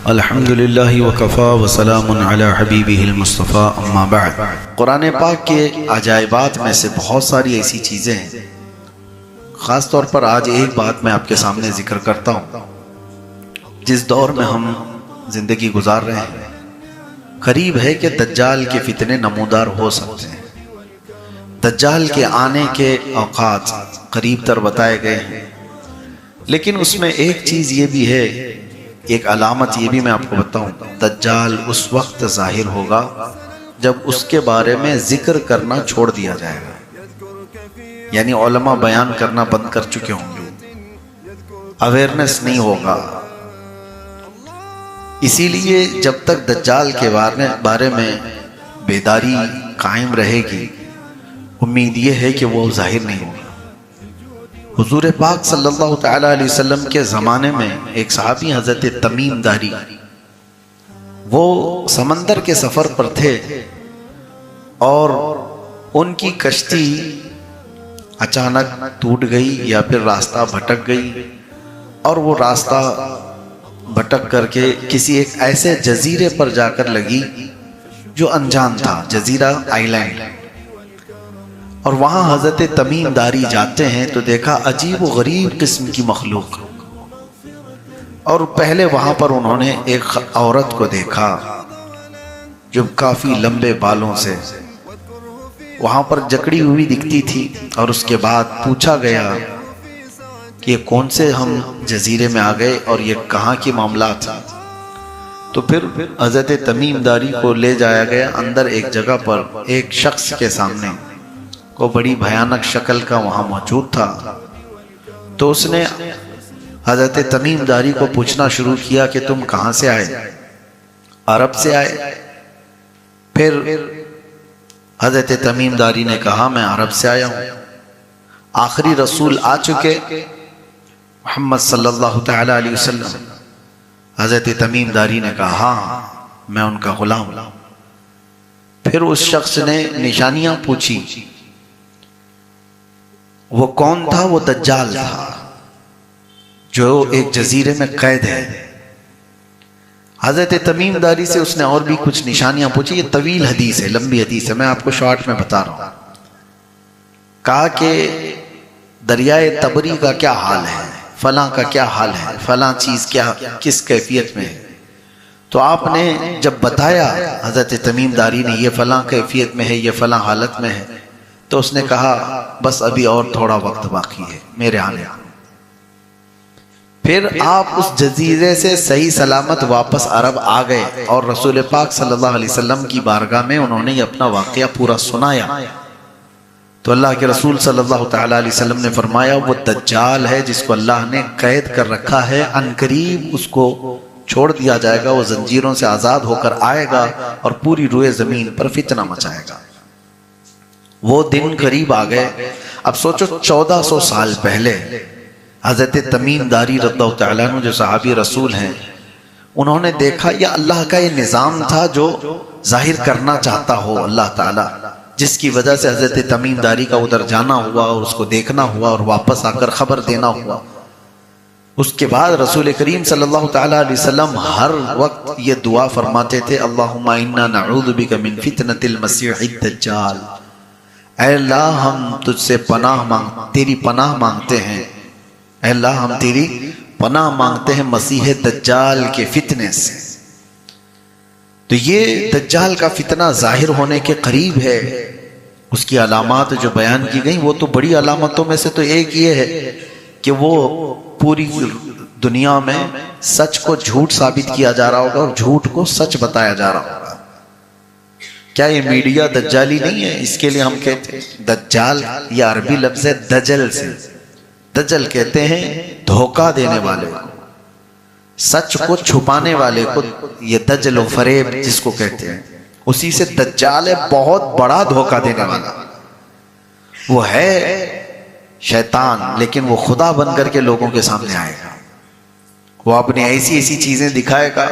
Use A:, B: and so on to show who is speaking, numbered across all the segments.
A: الحمدللہ وکفا وسلام علی حبیبہ المصطفیٰ اما بعد۔ قرآن پاک کے عجائبات میں سے بہت ساری ایسی چیزیں ہیں، خاص طور پر آج ایک بات میں آپ کے سامنے ذکر کرتا ہوں۔ جس دور میں ہم زندگی گزار رہے ہیں، قریب ہے کہ دجال کے فتنے نمودار ہو سکتے ہیں۔ دجال کے آنے کے اوقات قریب تر بتائے گئے ہیں، لیکن اس میں ایک چیز یہ بھی ہے، ایک علامت یہ بھی میں آپ کو بتاؤں، دجال اس وقت ظاہر ہوگا جب اس کے بارے میں ذکر کرنا چھوڑ دیا جائے گا، یعنی علماء بیان کرنا بند کر چکے ہوں گے، اویئرنس نہیں ہوگا۔ اسی لیے جب تک دجال کے بارے میں بیداری قائم رہے گی، امید یہ ہے کہ وہ ظاہر نہیں ہوگا۔ حضور پاک صلی اللہ تعالی علیہ وسلم کے زمانے میں ایک صحابی حضرت تمیم داری، وہ سمندر کے سفر پر تھے اور ان کی کشتی اچانک ٹوٹ گئی یا پھر راستہ بھٹک گئی، اور وہ راستہ بھٹک کر کے کسی ایک ایسے جزیرے پر جا کر لگی جو انجان تھا، جزیرہ آئی لینڈ۔ اور وہاں حضرت تمیم داری جاتے ہیں تو دیکھا عجیب و غریب قسم کی مخلوق، اور پہلے وہاں پر انہوں نے ایک عورت کو دیکھا جو کافی لمبے بالوں سے وہاں پر جکڑی ہوئی دکھتی تھی، اور اس کے بعد پوچھا گیا کہ یہ کون سے ہم جزیرے میں آ گئے اور یہ کہاں کی معاملات ہیں۔ تو پھر حضرت تمیم داری کو لے جایا گیا اندر ایک جگہ پر، ایک شخص کے سامنے کو بڑی بھیانک شکل کا وہاں موجود تھا۔ تو اس نے حضرت تمیم داری کو پوچھنا شروع کیا کہ تم کہاں سے آئے؟ عرب سے آئے؟ پھر حضرت تمیم داری نے کہا میں عرب سے آیا ہوں، آخری رسول آ چکے محمد صلی اللہ تعالی علیہ وسلم۔ حضرت تمیم داری نے کہا ہاں میں ان کا غلام ہوں۔ پھر اس شخص نے نشانیاں پوچھی، وہ کون تھا؟ وہ دجال تھا جو ایک جزیرے میں قید ہے۔ حضرت تمیم داری سے اس نے اور بھی کچھ نشانیاں پوچھی، یہ طویل حدیث ہے، لمبی حدیث ہے، میں آپ کو شارٹ میں بتا رہا ہوں۔ کہا کہ دریائے تبری کا کیا حال ہے، فلاں کا کیا حال ہے، فلاں چیز کیا کس کیفیت میں ہے۔ تو آپ نے جب بتایا حضرت تمیم داری نے یہ فلاں کیفیت میں ہے، یہ فلاں حالت میں ہے، تو اس نے کہا بس ابھی اور تھوڑا وقت باقی ہے میرے آنے۔ پھر آپ اس جزیرے سے صحیح سلامت واپس عرب آ گئے، اور رسول پاک صلی اللہ علیہ وسلم کی بارگاہ میں انہوں نے اپنا واقعہ پورا سنایا۔ تو اللہ کے رسول صلی اللہ تعالی علیہ وسلم نے فرمایا وہ دجال ہے جس کو اللہ نے قید کر رکھا ہے، عنقریب اس کو چھوڑ دیا جائے گا، وہ زنجیروں سے آزاد ہو کر آئے گا اور پوری روئے زمین پر فتنہ مچائے گا۔ وہ دن قریب آ گئے۔ اب سوچو 1400 سال پہلے حضرت تمیم داری رضی اللہ تعالیٰ عنہ جو صحابی رسول ہیں، انہوں نے دیکھا یہ اللہ کا یہ نظام تھا جو ظاہر کرنا چاہتا ہو اللہ تعالیٰ، جس کی وجہ سے حضرت تمیم داری کا ادھر جانا ہوا اور اس کو دیکھنا ہوا اور واپس آ کر خبر دینا ہوا۔ اس کے بعد رسول کریم صلی اللہ تعالیٰ علیہ وسلم ہر وقت یہ دعا فرماتے تھے اللہم انا نعوذ بک من فتنة المسیح الدجال، اے اللہ ہم تجھ سے تیری پناہ مانگتے ہیں، اے اللہ ہم تیری پناہ مانگتے ہیں مسیح دجال کے فتنے سے۔ تو یہ دجال کا فتنہ ظاہر ہونے کے قریب ہے۔ اس کی علامات جو بیان کی گئیں وہ تو بڑی علامتوں میں سے تو ایک یہ ہے کہ وہ پوری دنیا میں سچ کو جھوٹ ثابت کیا جا رہا ہوگا اور جھوٹ کو سچ بتایا جا رہا ہوگا۔ کیا یہ میڈیا دجالی نہیں ہے؟ اس کے لیے ہم کہتے ہیں دجال، یہ عربی لفظ ہے دجل سے، دجل کہتے ہیں دھوکہ دینے والے کو، سچ کو چھپانے والے کو، یہ دجل و فریب جس کو کہتے ہیں، اسی سے دجال ہے، بہت بڑا دھوکہ دینے والا۔ وہ ہے شیطان لیکن وہ خدا بن کر کے لوگوں کے سامنے آئے گا، وہ اپنی ایسی ایسی چیزیں دکھائے گا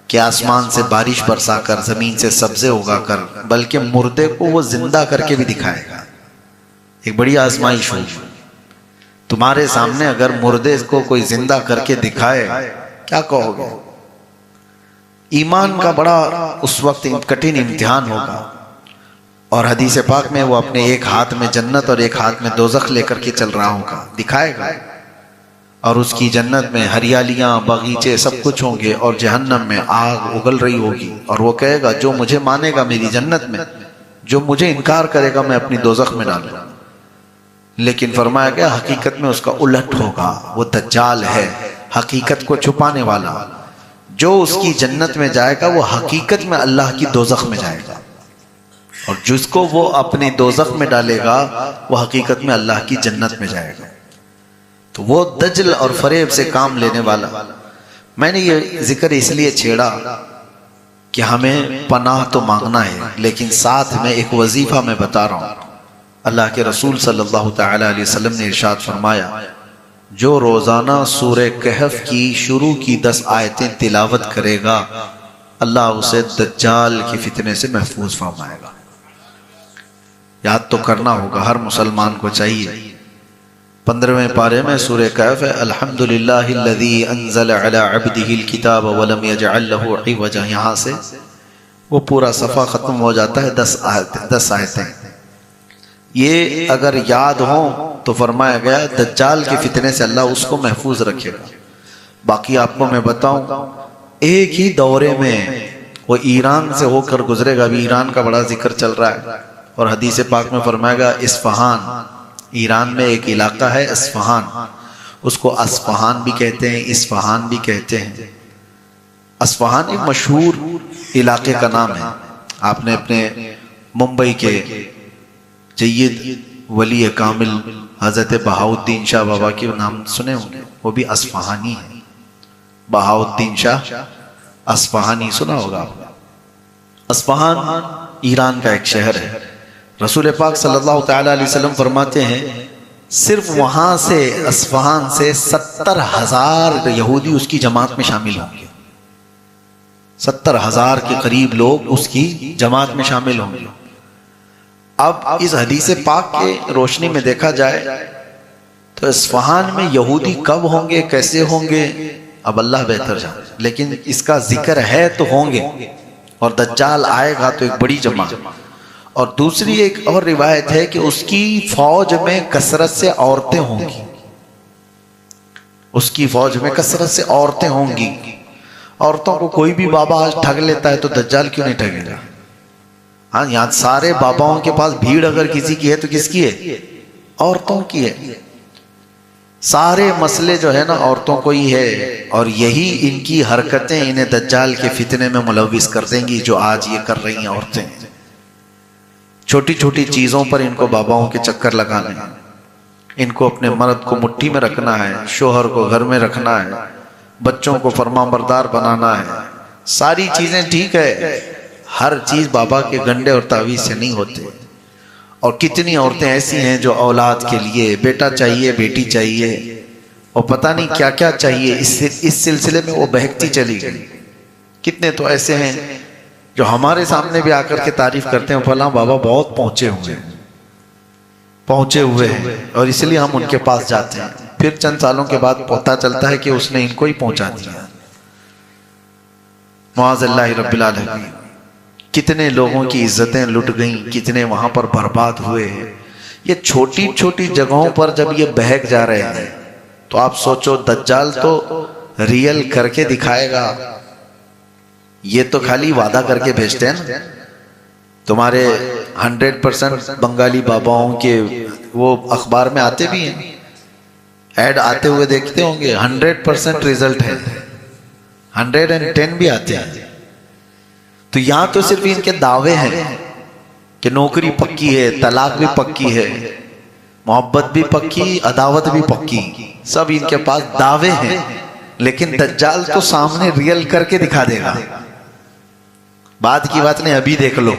A: کہ آسمان سے بارش برسا کر، زمین سے سبزے اگا کر، بلکہ مردے کو وہ زندہ کر کے بھی دکھائے گا۔ ایک بڑی آزمائش ہوگی، تمہارے سامنے اگر مردے کو کوئی زندہ کر کے دکھائے کیا کہو گے؟ ایمان کا بڑا اس وقت کٹھن امتحان ہوگا، اور حدیث پاک میں وہ اپنے ایک ہاتھ میں جنت اور ایک ہاتھ میں دوزخ لے کر کے چل رہا ہوگا، دکھائے گا، اور اس کی جنت میں ہریالیاں، باغیچے، سب کچھ ہوں گے، اور جہنم میں آگ اگل رہی ہوگی، اور وہ کہے گا جو مجھے مانے گا میری جنت میں، جو مجھے انکار کرے گا میں اپنی دوزخ میں ڈالوں گا۔ لیکن فرمایا گیا حقیقت میں اس کا الٹ ہوگا، وہ دجال ہے، حقیقت کو چھپانے والا۔ جو اس کی جنت میں جائے گا وہ حقیقت میں اللہ کی دوزخ میں جائے گا، اور جس کو وہ اپنی دوزخ میں ڈالے گا وہ حقیقت میں اللہ کی جنت میں جائے گا۔ تو وہ دجل اور فریب سے کام لینے والا۔ میں نے یہ ذکر اس لیے چھیڑا کہ ہمیں پناہ تو مانگنا ہے، لیکن ساتھ میں ایک وظیفہ میں بتا رہا ہوں۔ اللہ کے رسول صلی اللہ تعالی علیہ وسلم نے ارشاد فرمایا، جو روزانہ سورہ کہف کی شروع کی 10 آیتیں تلاوت کرے گا اللہ اسے دجال کے فتنے سے محفوظ فرمائے گا۔ یاد تو کرنا ہوگا، ہر مسلمان کو چاہیے۔ 15ویں پارے میں سورہ کہف ہے، الحمدللہ الذی انزل علی عبدہ الکتاب ولم یجعل لہ عوجا، یہاں سے وہ پورا صفحہ ختم ہو جاتا ہے، 10 آیتیں۔ یہ اگر یاد ہوں تو فرمایا گیا دجال کے فتنے سے اللہ اس کو محفوظ رکھے گا۔ باقی آپ کو میں بتاؤں، ایک ہی دورے میں وہ ایران سے ہو کر گزرے گا، ابھی ایران کا بڑا ذکر چل رہا ہے، اور حدیث پاک میں فرمایا گا اصفہان، ایران میں ایک علاقہ ہے اصفہان، اس کو اصفہان بھی کہتے ہیں، اصفہان بھی کہتے ہیں۔ اصفہان ایک مشہور علاقے کا نام ہے۔ آپ نے اپنے ممبئی کے جید ولی کامل حضرت بہاؤالدین شاہ بابا کے نام سنے ہوں گے، وہ بھی اصفہانی ہیں۔ بہاؤالدین شاہ اصفہانی سنا ہوگا آپ نے۔ اصفہان ایران کا ایک شہر ہے۔ رسول پاک صلی اللہ تعالی علیہ وسلم فرماتے ہیں صرف وہاں سے، اصفہان سے 70,000 یہودی اس کی جماعت میں شامل ہوں گے۔ 70,000 کے قریب لوگ اس کی جماعت میں شامل ہوں گے۔ اب اس حدیث پاک کے روشنی میں دیکھا جائے تو اصفہان میں یہودی کب ہوں گے، کیسے ہوں گے، اب اللہ بہتر جانے، لیکن اس کا ذکر ہے تو ہوں گے، اور دجال آئے گا تو ایک بڑی جماعت۔ اور دوسری ایک اور روایت ہے کہ اس کی فوج میں کثرت سے عورتیں ہوں گی، اس کی فوج میں کثرت سے عورتیں ہوں گی۔ عورتوں کو کوئی بھی بابا آج ٹھگ لیتا ہے تو دجال کیوں نہیں ٹھگے گا؟ ہاں، یہاں سارے باباؤں کے پاس بھیڑ اگر کسی کی ہے تو کس کی ہے؟ عورتوں کی ہے۔ سارے مسئلے جو ہے نا عورتوں کو ہی ہے، اور یہی ان کی حرکتیں انہیں دجال کے فتنے میں ملوث کر دیں گی جو آج یہ کر رہی ہیں عورتیں۔ چھوٹی چھوٹی چیزوں پر ان کو باباؤں کے چکر لگانے ہیں، ان کو اپنے مرد کو مٹھی میں رکھنا ہے، شوہر کو گھر میں رکھنا ہے، بچوں کو فرما بردار بنانا ہے۔ ساری چیزیں ٹھیک ہے، ہر چیز بابا کے گنڈے اور تعویذ سے نہیں ہوتے۔ اور کتنی عورتیں ایسی ہیں جو اولاد کے لیے بیٹا چاہیے، بیٹی چاہیے، اور پتہ نہیں کیا کیا چاہیے، اس سلسلے میں وہ بہکتی چلی گئی۔ کتنے تو ایسے ہیں جو ہمارے سامنے بھی آ کر کے تعریف کرتے ہیں، فلاں بابا بہت پہنچے ہوئے ہیں، اور اس لیے ہم ان کے پاس جاتے ہیں۔ پھر چند سالوں کے بعد پتہ چلتا ہے کہ اس نے ان کو ہی پہنچا دیا۔ معاذ اللہ رب العالمین۔ کتنے لوگوں کی عزتیں لٹ گئیں، کتنے وہاں پر برباد ہوئے ہیں۔ یہ چھوٹی چھوٹی جگہوں پر جب یہ بہک جا رہے ہیں تو آپ سوچو دجال تو ریئل کر کے دکھائے گا، یہ تو خالی وعدہ کر کے بھیجتے ہیں نا۔ تمہارے 100% بنگالی باباؤں کے وہ اخبار میں آتے بھی ہیں، ایڈ آتے ہوئے دیکھتے ہوں گے، 100% رزلٹ ہے، 110 بھی آتے ہیں۔ تو یہاں تو صرف ان کے دعوے ہیں کہ نوکری پکی ہے، طلاق بھی پکی ہے، محبت بھی پکی، عداوت بھی پکی، سب ان کے پاس دعوے ہیں، لیکن دجال تو سامنے ریئل کر کے دکھا دے گا۔ بعد کی بات نہیں، ابھی دیکھ لو،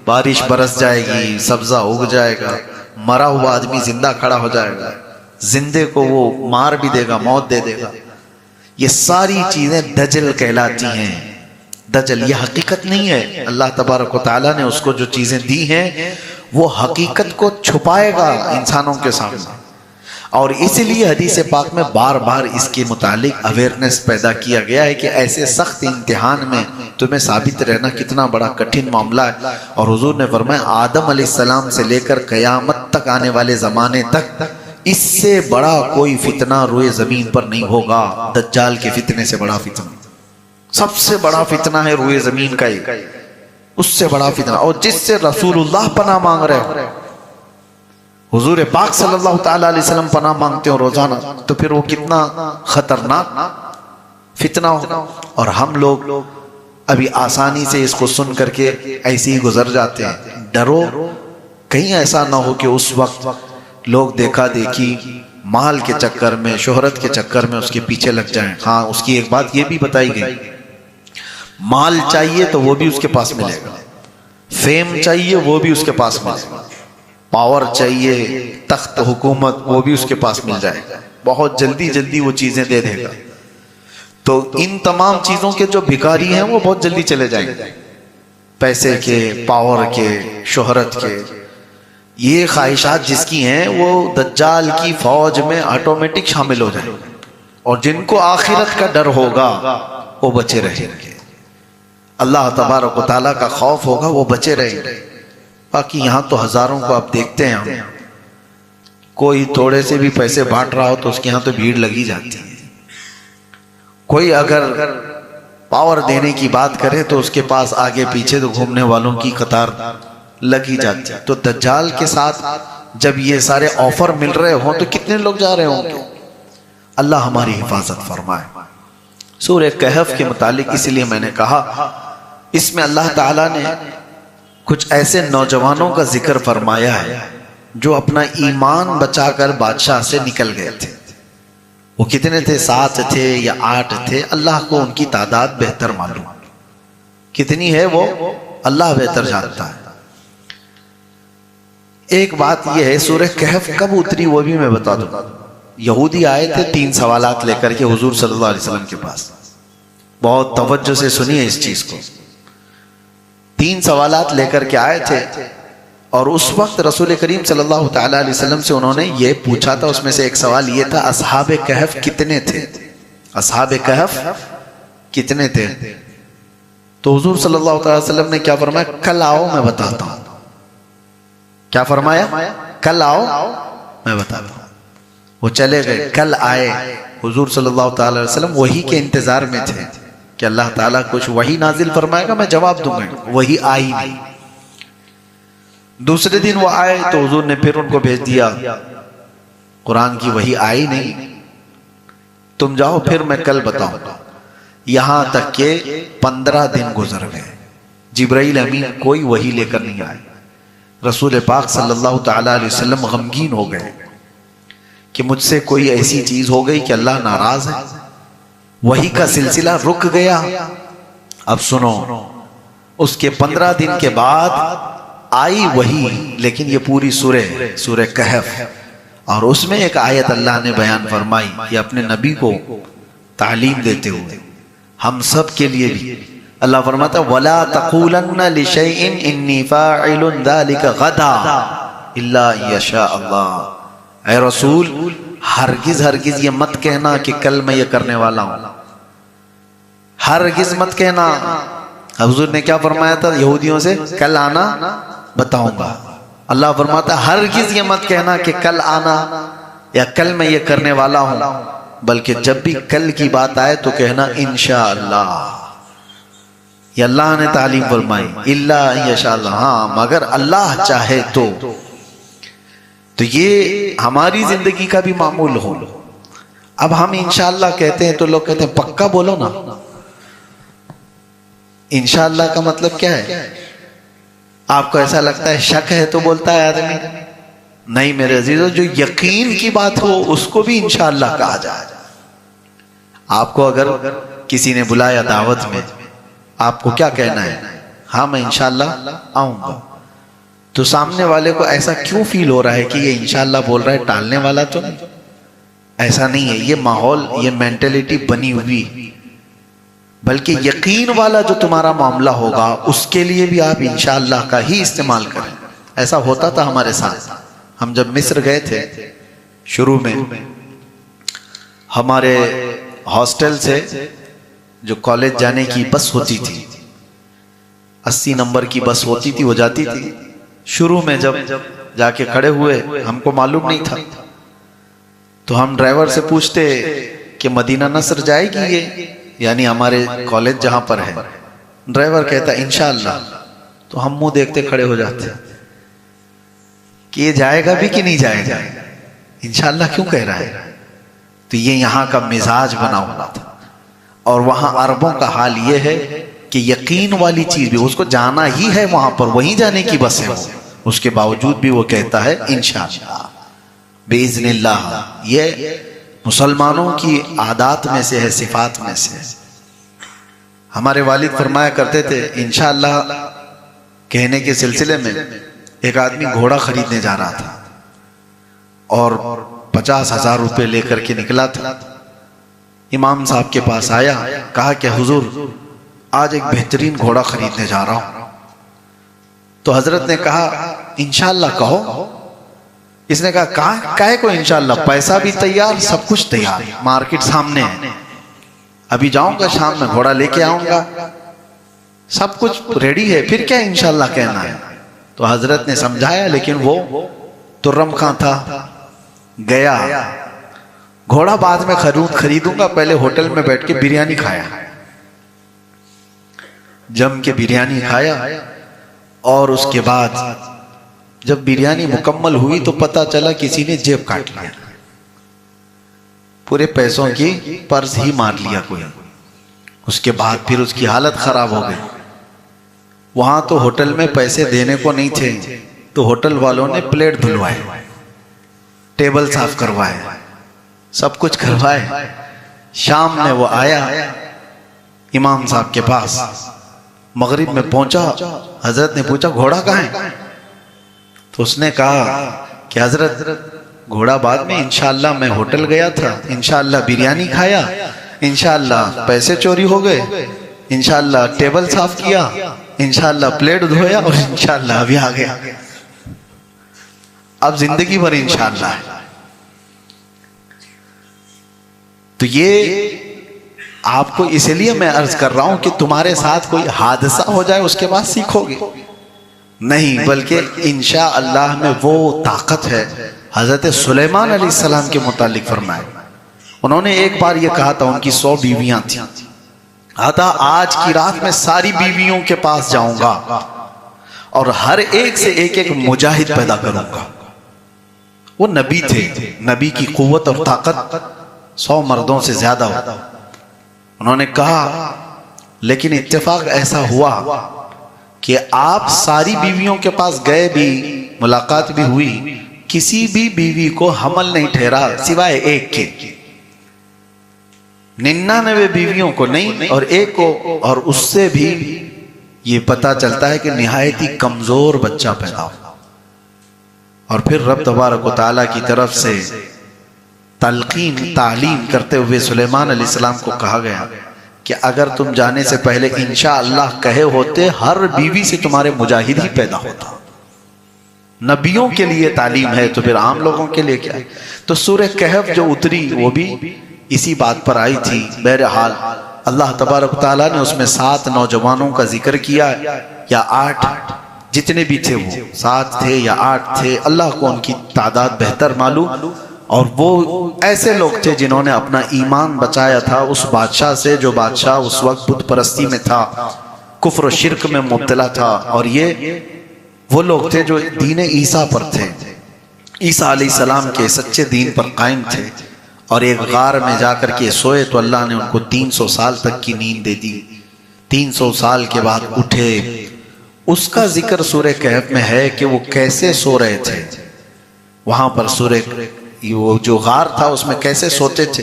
A: بارش برس جائے گی، سبزہ اگ جائے گا، مرا ہوا آدمی زندہ کھڑا ہو جائے گا، زندے کو وہ مار بھی دے گا، موت دے دے گا۔ یہ ساری چیزیں دجل کہلاتی ہیں۔ دجل یہ حقیقت نہیں ہے، اللہ تبارک و تعالیٰ نے اس کو جو چیزیں دی ہیں وہ حقیقت کو چھپائے گا انسانوں کے سامنے۔ اور اس لیے حدیث پاک میں بار بار اس کے متعلق اویئرنیس پیدا کیا گیا ہے کہ ایسے سخت امتحان میں تمہیں ثابت رہنا کتنا بڑا کٹھن معاملہ ہے. اور حضور نے فرمایا آدم علیہ السلام سے لے کر قیامت تک آنے والے زمانے تک اس سے بڑا کوئی فتنہ روئے زمین پر نہیں ہوگا. دجال کے فتنے سے بڑا فتنہ، سب سے بڑا فتنہ ہے روئے زمین کا، ایک اس سے بڑا فتنہ، اور جس سے رسول اللہ پناہ مانگ رہے ہو، حضور پاک صلی اللہ تعالی علیہ وسلم پناہ مانگتے ہو روزانہ، تو پھر وہ کتنا خطرناک فتنہ ہو. اور ہم لوگ ابھی آسانی سے اس کو سن کر کے ایسے ہی گزر جاتے ہیں. ڈرو کہیں ایسا نہ ہو کہ اس وقت لوگ دیکھا دیکھی مال کے چکر میں، شہرت کے چکر میں اس کے پیچھے لگ جائیں. ہاں اس کی ایک بات یہ بھی بتائی گئی، مال چاہیے تو وہ بھی اس کے پاس ملے گا، فیم چاہیے وہ بھی اس کے پاس ملے گا، پاور چاہیے، تخت حکومت وہ بھی اس کے پاس مل جائے گا، بہت جلدی جلدی وہ چیزیں دے دے گا. تو ان تمام چیزوں کے جو بھکاری ہیں وہ بہت جلدی چلے جائیں گے، پیسے کے، پاور کے، شہرت کے. یہ خواہشات جس کی ہیں وہ دجال کی فوج میں آٹومیٹک شامل ہو جائیں گے. اور جن کو آخرت کا ڈر ہوگا وہ بچے رہیں گے، اللہ تبارک و تعالیٰ کا خوف ہوگا وہ بچے رہیں گے. باقی یہاں تو ہزاروں کو آپ دیکھتے ہیں، ہم کوئی تھوڑے سے بھی پیسے بانٹ رہا ہو تو اس کے یہاں تو بھیڑ لگی جاتی ہے. کوئی اگر پاور دینے کی بات کرے تو اس کے پاس آگے پیچھے تو گھومنے والوں کی قطار لگی جاتی ہے. تو دجال کے ساتھ جب یہ سارے آفر مل رہے ہوں تو کتنے لوگ جا رہے ہوں گے. اللہ ہماری حفاظت فرمائے. سورہ کہف کے متعلق اس لیے میں نے کہا، اس میں اللہ تعالیٰ نے کچھ ایسے نوجوانوں کا ذکر فرمایا ہے جو اپنا ایمان بچا کر بادشاہ سے نکل گئے تھے. وہ کتنے تھے؟ 7 تھے یا 8 تھے، اللہ کو ان کی تعداد بہتر معلوم، کتنی ہے وہ اللہ بہتر جانتا ہے. ایک بات یہ ہے سورہ کہف کب اتری وہ بھی میں بتا دوں. یہودی آئے تھے 3 سوالات لے کر کے حضور صلی اللہ علیہ وسلم کے پاس. بہت توجہ سے سنیے اس چیز کو. 3 سوالات لے کر کے آئے تھے، اور اس وقت رسول کریم صلی اللہ تعالی علیہ وسلم سے انہوں نے یہ پوچھا تھا. اس میں سے ایک سوال یہ تھا اصحاب کہف کتنے تھے، اصحاب کہف کتنے تھے. تو حضور صلی اللہ تعالی وسلم نے کیا فرمایا؟ کل آؤ میں بتاتا ہوں. کیا فرمایا؟ کل آؤ میں بتاتا ہوں. وہ چلے گئے، کل آئے. حضور صلی اللہ تعالی وسلم وحی کے انتظار میں تھے کہ اللہ تعالیٰ کچھ وحی نازل فرمائے گا، میں جواب دوں گا. وحی آئی نہیں. دوسرے دن وہ آئے تو حضور نے پھر ان کو بھیج دیا، قرآن کی وحی آئی نہیں، تم جاؤ پھر میں کل بتاؤں گا. یہاں تک کہ 15 دن گزر گئے، جبرائیل امین کوئی وحی لے کر نہیں آئے. رسول پاک صلی اللہ تعالی علیہ وسلم غمگین ہو گئے کہ مجھ سے کوئی ایسی چیز ہو گئی کہ اللہ ناراض ہے. وحی کا سلسلہ رک گیا. اب سنو، اس کے 15 دن کے بعد آئی وحی، لیکن یہ پوری سورہ کہف، اور اس میں ایک آیت اللہ نے بیان فرمائی کہ اپنے نبی کو تعلیم دیتے ہوئے ہم سب کے لیے بھی. اللہ فرماتا وَلَا تَقُولَنَّ لِشَيْءٍ إِنِّي فَاعِلٌ ذَلِكَ غَدًا إِلَّا يَشَاءَ اللَّهُ. اے رسول ہرگز یہ مت کہنا کہ کل میں یہ کرنے والا ہوں، ہرگز مت کہنا. حضور نے کیا فرمایا تھا یہودیوں سے؟ کل آنا بتاؤں گا. اللہ فرماتا ہرگز یہ مت کہنا کہ کل آنا یا کل میں یہ کرنے والا ہوں، بلکہ جب بھی کل کی بات آئے تو کہنا انشاءاللہ. یہ اللہ نے تعلیم فرمائی، الا یشاء اللہ، ہاں مگر اللہ چاہے تو. تو یہ ہماری زندگی کا بھی معمول ہو. اب ہم انشاءاللہ کہتے ہیں تو لوگ کہتے ہیں پکا بولو نا. انشاءاللہ کا مطلب کیا ہے؟ آپ کو ایسا لگتا ہے شک ہے تو بولتا ہے آدمی؟ نہیں میرے عزیزو، جو یقین کی بات ہو اس کو بھی انشاءاللہ کہا جائے. آپ کو اگر کسی نے بلایا دعوت میں، آپ کو کیا کہنا ہے؟ ہاں میں انشاءاللہ آؤں گا. تو سامنے والے کو ایسا کیوں فیل ہو رہا ہے کہ یہ انشاءاللہ بول رہا ہے، ٹالنے والا تو نہیں؟ ایسا نہیں ہے. یہ ماحول، یہ مینٹلٹی بنی ہوئی، بلکہ یقین والا جو تمہارا معاملہ ہوگا اس کے لیے بھی آپ انشاءاللہ کا ہی استعمال کریں. ایسا ہوتا تھا ہمارے ساتھ. ہم جب مصر گئے تھے شروع میں ہمارے ہاسٹل سے جو کالج جانے کی بس ہوتی تھی، 80 نمبر کی بس ہوتی تھی، وہ جاتی تھی۔ شروع میں جب جا کے کھڑے ہوئے، ہم کو معلوم نہیں تھا، تو ہم ڈرائیور سے پوچھتے کہ مدینہ نصر جائے گی یہ، یعنی ہمارے کالج جہاں پر ہے؟ ڈرائیور کہتا انشاءاللہ۔ تو ہم منہ دیکھتے کھڑے ہو جاتے کہ یہ جائے گا بھی کہ نہیں جائے گا، انشاءاللہ کیوں کہہ رہا ہے؟ تو یہ یہاں کا مزاج بنا ہوا تھا۔ اور وہاں عربوں کا حال یہ ہے کہ یقین والی چیز بھی، اس کو جانا ہی ہے وہاں پر، وہیں جانے کی بس ہے وہ، اس کے باوجود بھی وہ کہتا ہے انشاءاللہ باذن اللہ۔ یہ مسلمانوں کی عادات میں سے ہے، صفات میں سے ہے۔ ہمارے والد فرمایا کرتے تھے انشاءاللہ کہنے کے سلسلے میں ایک آدمی گھوڑا خریدنے جا رہا تھا اور 50,000 روپے لے کر کے نکلا تھا۔ امام صاحب کے پاس آیا، کہا کہ حضور آج ایک بہترین گھوڑا خریدنے جا رہا ہوں۔ تو حضرت نے کہا انشاءاللہ کہو۔ اس نے کہا کہے کو انشاءاللہ، پیسہ بھی تیار، سب کچھ تیار، مارکیٹ سامنے ہے، ابھی جاؤں گا شام میں گھوڑا لے کے آؤں گا، سب کچھ ریڈی ہے، پھر کیا انشاءاللہ کہنا ہے؟ تو حضرت نے سمجھایا، لیکن وہ ترم خاں تھا، گیا۔ گھوڑا بعد میں خریدوں گا، پہلے ہوٹل میں بیٹھ کے بریانی کھایا، جم کے بریانی کھایا، اور اس کے بعد جب بریانی مکمل ہوئی تو پتا چلا کسی نے جیب کاٹ لیا، پورے پیسوں کی پرس ہی مار لیا کوئی۔ اس کے بعد پھر اس کی حالت خراب ہو گئی۔ وہاں تو ہوٹل میں پیسے دینے کو نہیں تھے، تو ہوٹل والوں نے پلیٹ دھلوائے، ٹیبل صاف کروائے، سب کچھ کروائے۔ شام میں وہ آیا امام صاحب کے پاس، مغرب میں پہنچا، حضرت نے پوچھا گھوڑا کہاں ہے؟ تو اس نے کہا کہ حضرت گھوڑا بعد میں، انشاءاللہ میں ہوٹل گیا تھا، انشاءاللہ بریانی کھایا، انشاءاللہ پیسے چوری ہو گئے، انشاءاللہ ٹیبل صاف کیا، انشاءاللہ پلیٹ دھویا، اور انشاءاللہ ابھی آ گیا۔ اب زندگی بھر انشاءاللہ ہے۔ تو یہ آپ کو اس لیے میں عرض کر رہا ہوں کہ تمہارے ساتھ کوئی حادثہ ہو جائے اس کے بعد سیکھو گے نہیں، بلکہ انشاءاللہ میں وہ طاقت ہے۔ حضرت سلیمان علیہ السلام کے متعلق فرمائے، انہوں نے ایک بار یہ کہا تھا، ان کی 100 بیویاں تھیں، کہا آج کی رات میں ساری بیویوں کے پاس جاؤں گا اور ہر ایک سے ایک ایک مجاہد پیدا کروں گا۔ وہ نبی تھے، نبی کی قوت اور طاقت 100 مردوں سے زیادہ ہو۔ انہوں نے کہا لیکن اتفاق ایسا ہوا کہ آپ ساری بیویوں کے پاس گئے بھی، ملاقات بھی ہوئی، کسی بھی بیوی کو حمل نہیں ٹھہرا سوائے ایک کے، 99 بیویوں کو نہیں، اور ایک کو، اور اس سے بھی یہ پتا چلتا ہے کہ نہایت ہی کمزور بچہ پیدا ہوا۔ اور پھر رب تبارک و تعالیٰ کی طرف سے تلقین، تعلیم کرتے ہوئے سلیمان علیہ السلام کو کہا گیا کہ اگر تم جانے سے پہلے انشاءاللہ کہے ہوتے، ہر بیوی سے تمہارے مجاہد ہی پیدا ہوتا۔ نبیوں کے لیے تعلیم ہے تو پھر عام لوگوں کے لیے کیا ہے؟ تو سورہ کہف جو اتری وہ بھی اسی بات پر آئی تھی۔ بہرحال اللہ تبارک تعالیٰ نے اس میں 7 نوجوانوں کا ذکر کیا، یا 8، جتنے بھی تھے، وہ 7 تھے یا 8 تھے، اللہ کو ان کی تعداد بہتر معلوم۔ اور وہ ایسے لوگ تھے جنہوں نے اپنا ایمان بچایا تھا اس بادشاہ سے، جو بادشاہ اس وقت بت پرستی میں تھا، کفر و شرک میں مبتلا تھا۔ اور یہ وہ لوگ تھے جو دین عیسیٰ پر تھے، عیسیٰ علیہ السلام کے سچے دین پر قائم تھے، اور ایک غار میں جا کر کے سوئے تو اللہ نے ان کو 300 سال تک کی نیند دے دی۔ 300 سال کے بعد اٹھے۔ اس کا ذکر سورہ کہف میں ہے کہ وہ کیسے سو رہے تھے۔ وہاں پر سورہ وہ جو غار تھا اس میں کیسے سوتے تھے،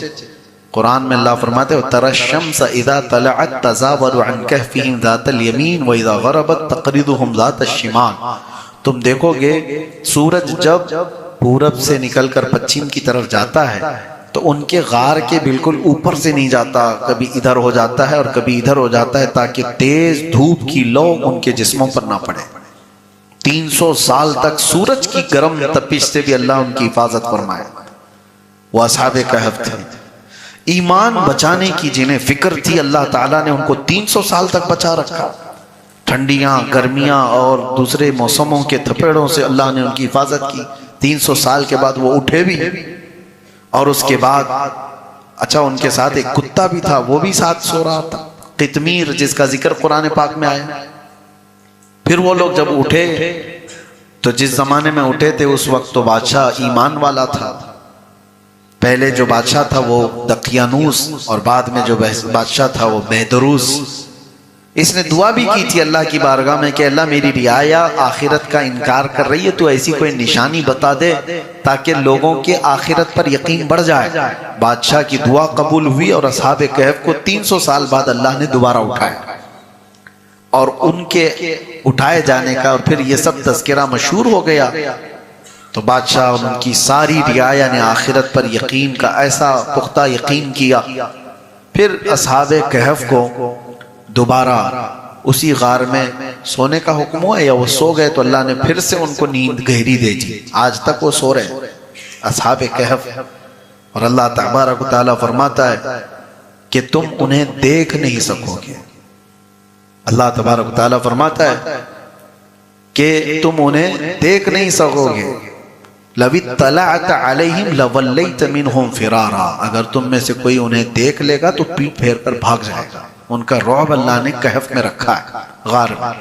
A: قرآن میں اللہ فرماتے ہیں تَرَى الشَّمْسَ إِذَا طَلَعَتْ تَزَاوَرُ عَنْ كَهْفِهِمْ ذَاتَ الْيَمِينِ وَإِذَا غَرَبَتْ تَقْرِضُهُمْ ذَاتَ الشِّمَالِ۔ تم دیکھو گے سورج جب پورب سے نکل کر پچھم کی طرف جاتا ہے تو ان کے غار کے بالکل اوپر سے نہیں جاتا، کبھی ادھر ہو جاتا ہے اور کبھی ادھر ہو جاتا ہے، تاکہ تیز دھوپ کی لو ان کے جسموں پر نہ پڑے۔ 300 سال تک سورج کی گرم تپش سے بھی اللہ ان کی حفاظت فرمائے۔ وہ اصحاب کہف تھے. ایمان بچانے کی جنہیں فکر تھی اللہ تعالیٰ نے ان کو 300 سال تک بچا رکھا. ٹھنڈیاں، گرمیاں اور دوسرے موسموں کے تھپیڑوں سے اللہ نے ان کی حفاظت کی. 300 سال کے بعد وہ اٹھے بھی، اور اس کے بعد اچھا ان کے ساتھ ایک کتا بھی تھا، وہ بھی ساتھ سو رہا تھا، قطمیر، جس کا ذکر قرآن پاک میں آیا. پھر وہ لوگ جب اٹھے تو جس زمانے میں اٹھے تھے اس وقت تو بادشاہ ایمان والا تھا. پہلے جو بادشاہ تھا وہ دقیانوس، اور بعد میں جو بادشاہ تھا وہ بہدروس. اس نے دعا بھی کی تھی اللہ کی بارگاہ میں کہ اللہ میری رعایا آخرت کا انکار کر رہی ہے، تو ایسی کوئی نشانی بتا دے تاکہ لوگوں کے آخرت پر یقین بڑھ جائے. بادشاہ کی دعا قبول ہوئی اور اصحاب کہف کو 300 سال بعد اللہ نے دوبارہ اٹھایا. اور ان کے اٹھائے جانے کا اور پھر یہ سب تذکرہ مشہور ہو گیا تو بادشاہ اور ان کی ساری رعایا نے آخرت پر یقین کا ایسا پختہ یقین کیا. پھر اصحاب کہف کو دوبارہ اسی غار میں سونے کا حکم ہوا یا وہ سو گئے تو اللہ نے پھر سے ان کو نیند گہری دے دی. آج تک وہ سو رہے اصحاب کہف. اور اللہ تبارک و تعالیٰ فرماتا ہے کہ تم انہیں دیکھ نہیں سکو گے. اللہ تبارک و تعالیٰ فرماتا ہے کہ تم انہیں دیکھ نہیں سکو گے. لَوِ اطَّلَعْتَ عَلَيْهِمْ لَوَلَّيْتَ مِنْهُمْ فِرَارًا. اگر تم میں سے کوئی انہیں دیکھ لے گا تو پیٹ پھیر کر بھاگ جائے گا. ان کا رعب اللہ نے کہف میں رکھا ہے، غار میں.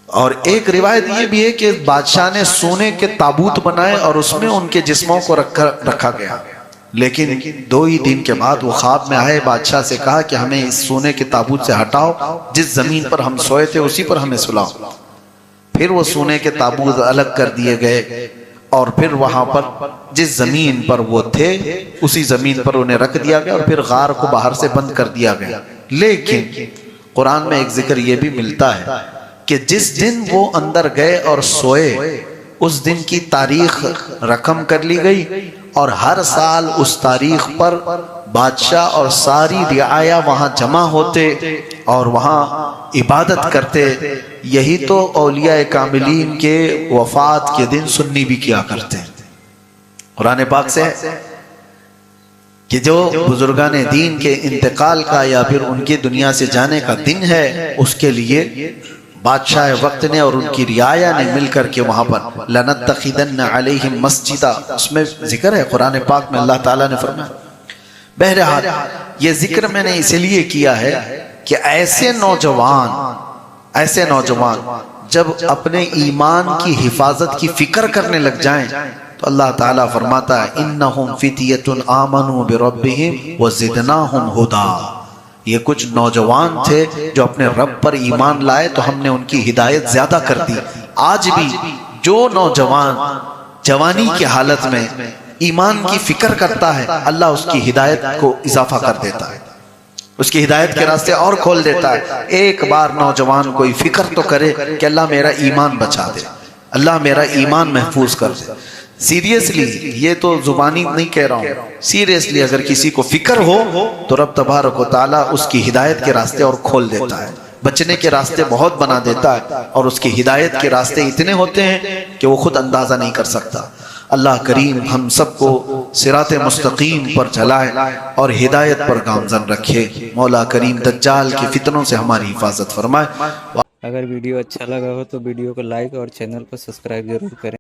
A: اور ایک روایت یہ بھی ہے کہ بادشاہ نے سونے کے تابوت بنائے اور اس میں ان کے جسموں کو رکھا گیا. لیکن 2 ہی دن کے بعد وہ خواب میں آئے، بادشاہ سے کہا کہ ہمیں اس سونے کے تابوت سے ہٹاؤ، جس زمین پر ہم سوئے تھے اسی پر ہمیں سلاؤ. پھر وہ سونے کے تابوت الگ کر دیے گئے اور پھر وہاں پر جس زمین پر وہ تھے اسی زمین پر انہیں رکھ دیا گیا اور پھر غار کو باہر سے بند کر دیا گیا. لیکن قرآن میں ایک ذکر یہ بھی ملتا ہے کہ جس دن وہ اندر گئے اور سوئے اس دن کی تاریخ رقم کر لی گئی اور ہر سال اس تاریخ پر بادشاہ اور ساری رعایا وہاں جمع ہوتے اور وہاں عبادت کرتے. یہی تو اولیاء کاملین کے وفات کے دن سنی بھی کیا کرتے. قرآن پاک سے کہ جو بزرگان دین کے انتقال کا یا پھر ان کے دنیا سے جانے کا دن ہے اس کے لیے بادشاہ وقت نے اور ان کی رعایا نے مل کر کے وہاں پر لَنَتَّخِذَنَّ عَلَيْهِمْ مَسْجِدًا، اس میں ذکر ہے قرآن پاک میں اللہ تعالیٰ نے فرمایا. بہرحال یہ ذکر میں نے اسی لیے کیا ہے کہ ایسے نوجوان جب اپنے ایمان کی حفاظت کی فکر کرنے لگ جائیں تو اللہ تعالیٰ فرماتا ہے اِنَّهُمْ فِتْيَةٌ آمَنُوا بِرَبِّهِمْ وَزِدْنَاهُمْ هُدًى. یہ کچھ نوجوان تھے جو اپنے رب پر ایمان لائے تو ہم نے ان کی ہدایت زیادہ کر دی. آج بھی جو نوجوان جوانی کی حالت میں ایمان کی فکر کرتا ہے اللہ اس کی ہدایت کو اضافہ کر دیتا ہے، اس کی ہدایت کے راستے اور کھول دیتا ہے. ایک بار نوجوان کوئی فکر تو کرے کہ اللہ میرا ایمان بچا دے، اللہ میرا ایمان محفوظ کر دے. سیریسلی یہ تو زبانی نہیں کہہ رہا ہوں، سیریسلی اگر کسی کو فکر ہو تو رب تبارک و تعالیٰ اس کی ہدایت کے راستے اور کھول دیتا ہے، بچنے کے راستے بہت بنا دیتا ہے اور اس کی ہدایت کے راستے اتنے ہوتے ہیں کہ وہ خود اندازہ نہیں کر سکتا. اللہ کریم ہم سب کو صراط مستقیم پر چلائے اور ہدایت پر گامزن رکھے. مولا کریم دجال کی فتنوں سے ہماری حفاظت فرمائے.
B: اگر ویڈیو اچھا لگا ہو تو ویڈیو کو لائک اور چینل کو سبسکرائب ضرور کریں.